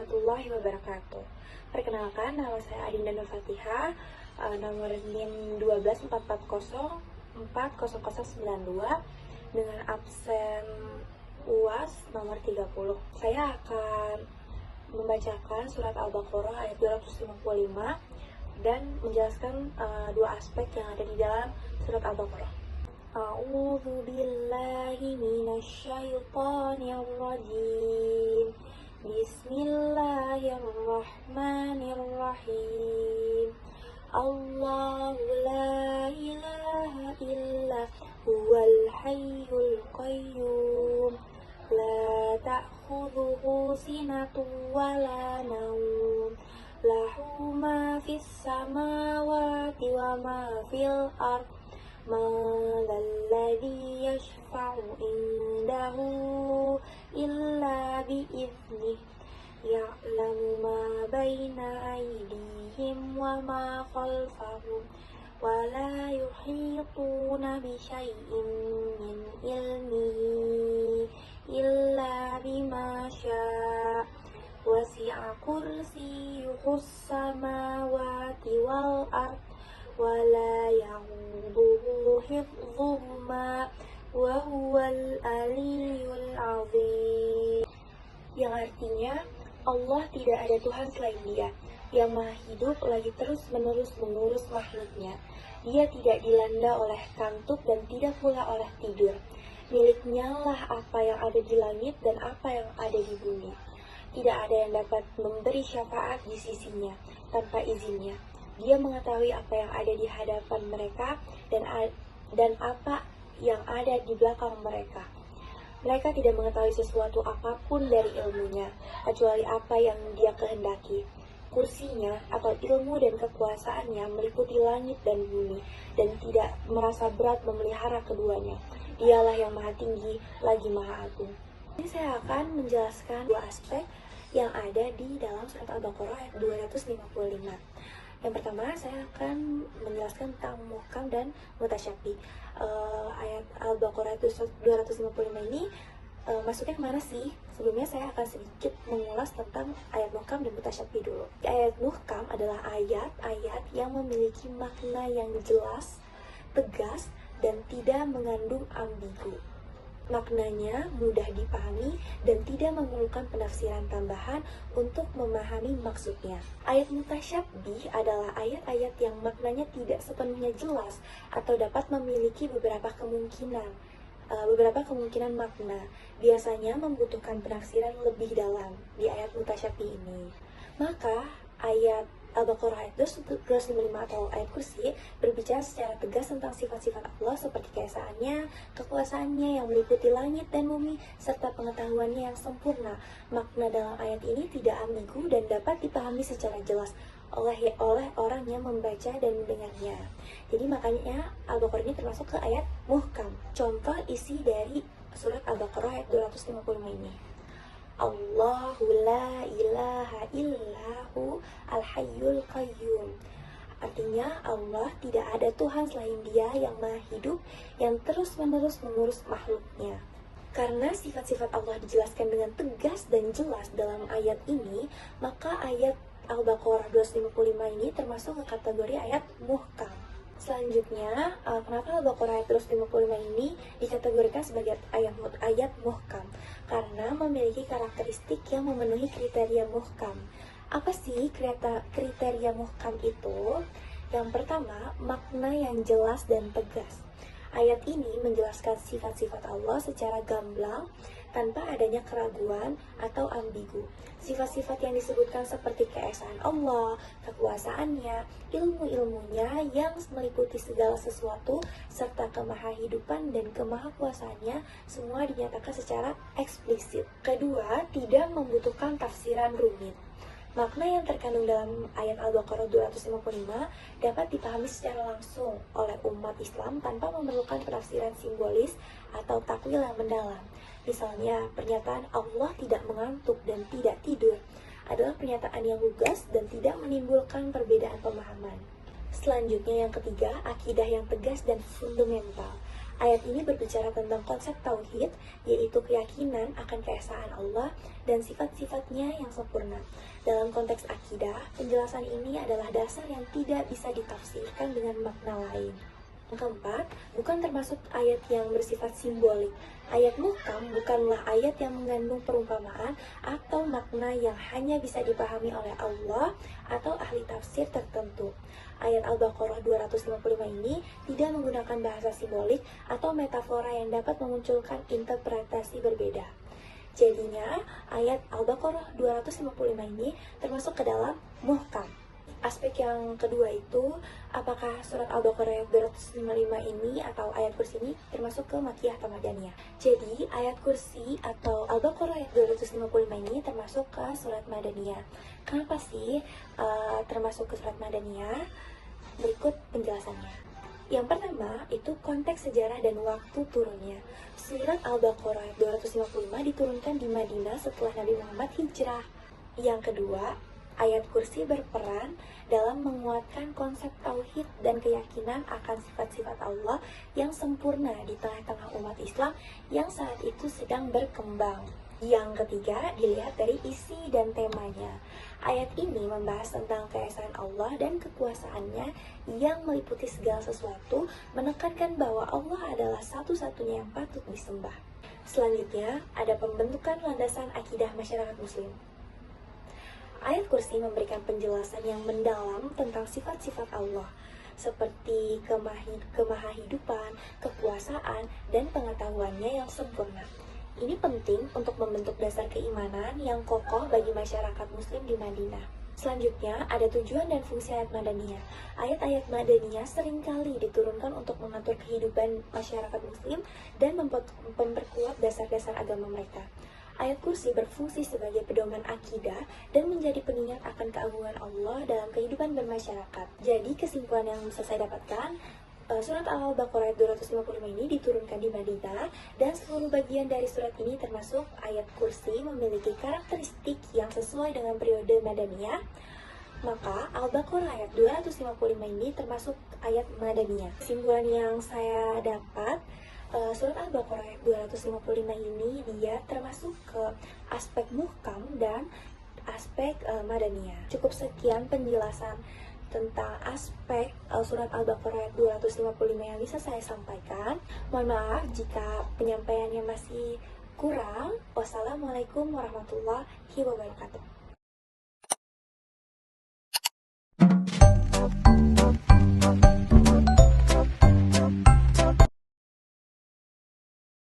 warahmatullahi wabarakatuh. Perkenalkan, nama saya Adinda Nur Fatihah, nomor NIM 124404092 dengan absen UAS nomor 30. Saya akan membacakan surat Al-Baqarah ayat 255 dan menjelaskan dua aspek yang ada di dalam surat Al-Baqarah. A'udzu billahi minasyaitonir rajim. Bismillahirrahmanirrahim. Allahu la ilaha illa huwal hayyul qayyum. La ta'khudhuhu sinatun wa la nawm. Lahu ma fis samawati wa ma fil ardh. Man dzalladzi yashfa'u indahu illa bi'idhnih. Ya'lamu ma baina aydihim wa ma khalfahum wa la yuhituna bi syai'in min ilmihi illa bima syaa'. Wasi'a kursiyyuhus samawati wal ardh wa la ya'uduhu hifdhuhuma wa huwal aliyyul 'azim. Yang artinya, Allah tidak ada Tuhan selain Dia, yang Maha Hidup lagi terus-menerus mengurus makhluknya. Dia tidak dilanda oleh kantuk dan tidak pula oleh tidur. Miliknya lah apa yang ada di langit dan apa yang ada di bumi. Tidak ada yang dapat memberi syafaat di sisinya tanpa izinnya. Dia mengetahui apa yang ada di hadapan mereka dan apa yang ada di belakang mereka. Mereka tidak mengetahui sesuatu apapun dari ilmunya, kecuali apa yang Dia kehendaki. Kursinya atau ilmu dan kekuasaannya meliputi langit dan bumi, dan tidak merasa berat memelihara keduanya. Dialah yang maha tinggi, lagi maha agung. Ini saya akan menjelaskan dua aspek yang ada di dalam surat Al-Baqarah ayat 255. Yang pertama, saya akan menjelaskan tentang muhkam dan mutasyabih. Ayat Al-Baqarah 255 ini masuknya kemana sih? Sebelumnya saya akan sedikit mengulas tentang ayat muhkam dan mutasyabih dulu. Ayat muhkam adalah ayat-ayat yang memiliki makna yang jelas, tegas, dan tidak mengandung ambigu. Maknanya mudah dipahami dan tidak memerlukan penafsiran tambahan untuk memahami maksudnya. Ayat mutasyabih adalah ayat-ayat yang maknanya tidak sepenuhnya jelas atau dapat memiliki beberapa kemungkinan makna. Biasanya membutuhkan penafsiran lebih dalam di ayat mutasyabih ini. Maka ayat Al-Baqarah ayat 255 atau ayat kursi berbicara secara tegas tentang sifat-sifat Allah seperti keesaannya, kekuasaannya yang meliputi langit dan bumi, serta pengetahuannya yang sempurna. Makna dalam ayat ini tidak ambigu dan dapat dipahami secara jelas oleh orang yang membaca dan mendengarnya. Jadi makanya Al-Baqarah ini termasuk ke ayat muhkam. Contoh isi dari surat Al-Baqarah ayat 255 ini. Allahu la ilaha illahu al-hayyul qayyum. Artinya Allah tidak ada Tuhan selain Dia yang maha hidup, yang terus-menerus mengurus makhluknya. Karena sifat-sifat Allah dijelaskan dengan tegas dan jelas dalam ayat ini, maka ayat Al-Baqarah 255 ini termasuk ke kategori ayat muhkam. Selanjutnya, kenapa Al-Baqarah ayat 255 ini dikategorikan sebagai ayat muhkam? Karena memiliki karakteristik yang memenuhi kriteria muhkam. Apa sih kriteria muhkam itu? Yang pertama, makna yang jelas dan tegas. Ayat ini menjelaskan sifat-sifat Allah secara gamblang, tanpa adanya keraguan atau ambigu. Sifat-sifat yang disebutkan seperti keesaan Allah, kekuasaannya, ilmu-ilmunya yang meliputi segala sesuatu, serta kemahahidupan dan kemahakuasaannya, semua dinyatakan secara eksplisit. Kedua, tidak membutuhkan tafsiran rumit. Makna yang terkandung dalam ayat Al-Baqarah 255 dapat dipahami secara langsung oleh umat Islam tanpa memerlukan penafsiran simbolis atau takwil yang mendalam. Misalnya, pernyataan Allah tidak mengantuk dan tidak tidur adalah pernyataan yang lugas dan tidak menimbulkan perbedaan pemahaman. Selanjutnya yang ketiga, akidah yang tegas dan fundamental. Ayat ini berbicara tentang konsep tauhid, yaitu keyakinan akan keesaan Allah dan sifat-sifatnya yang sempurna. Dalam konteks akidah, penjelasan ini adalah dasar yang tidak bisa ditafsirkan dengan makna lain. Yang keempat, bukan termasuk ayat yang bersifat simbolik. Ayat muhkam bukanlah ayat yang mengandung perumpamaan atau makna yang hanya bisa dipahami oleh Allah atau ahli tafsir tertentu. Ayat Al-Baqarah 255 ini tidak menggunakan bahasa simbolik atau metafora yang dapat memunculkan interpretasi berbeda. Jadinya, ayat Al-Baqarah 255 ini termasuk ke dalam muhkam. Aspek yang kedua itu, apakah surat Al-Baqarah ayat 255 ini atau ayat kursi ini termasuk ke Makkiyah atau Madaniyah? Jadi, ayat kursi atau Al-Baqarah ayat 255 ini termasuk ke surat Madaniyah. Kenapa sih termasuk ke surat Madaniyah? Berikut penjelasannya. Yang pertama, itu konteks sejarah dan waktu turunnya. Surat Al-Baqarah ayat 255 diturunkan di Madinah setelah Nabi Muhammad hijrah. Yang kedua, ayat kursi berperan dalam menguatkan konsep tauhid dan keyakinan akan sifat-sifat Allah yang sempurna di tengah-tengah umat Islam yang saat itu sedang berkembang. Yang ketiga, dilihat dari isi dan temanya. Ayat ini membahas tentang keesaan Allah dan kekuasaannya yang meliputi segala sesuatu, menekankan bahwa Allah adalah satu-satunya yang patut disembah. Selanjutnya, ada pembentukan landasan akidah masyarakat muslim. Ayat kursi memberikan penjelasan yang mendalam tentang sifat-sifat Allah, seperti kemahahidupan, kekuasaan, dan pengetahuannya yang sempurna. Ini penting untuk membentuk dasar keimanan yang kokoh bagi masyarakat muslim di Madinah. Selanjutnya, ada tujuan dan fungsi ayat Madaniyah. Ayat-ayat Madaniyah seringkali diturunkan untuk mengatur kehidupan masyarakat muslim dan memperkuat dasar-dasar agama mereka. Ayat kursi berfungsi sebagai pedoman akidah dan menjadi pengingat akan keagungan Allah dalam kehidupan bermasyarakat. Jadi kesimpulan yang bisa saya dapatkan, surat Al-Baqarah ayat 255 ini diturunkan di Madinah dan seluruh bagian dari surat ini termasuk ayat kursi memiliki karakteristik yang sesuai dengan periode Madaniyah. Maka Al-Baqarah ayat 255 ini termasuk ayat Madaniyah. Kesimpulan yang saya dapat, surat Al-Baqarah ayat 255 ini dia termasuk ke aspek muhkam dan aspek Madaniyah. Cukup sekian penjelasan tentang aspek surat Al-Baqarah ayat 255 yang bisa saya sampaikan. Mohon maaf jika penyampaiannya masih kurang. Wassalamualaikum warahmatullahi wabarakatuh.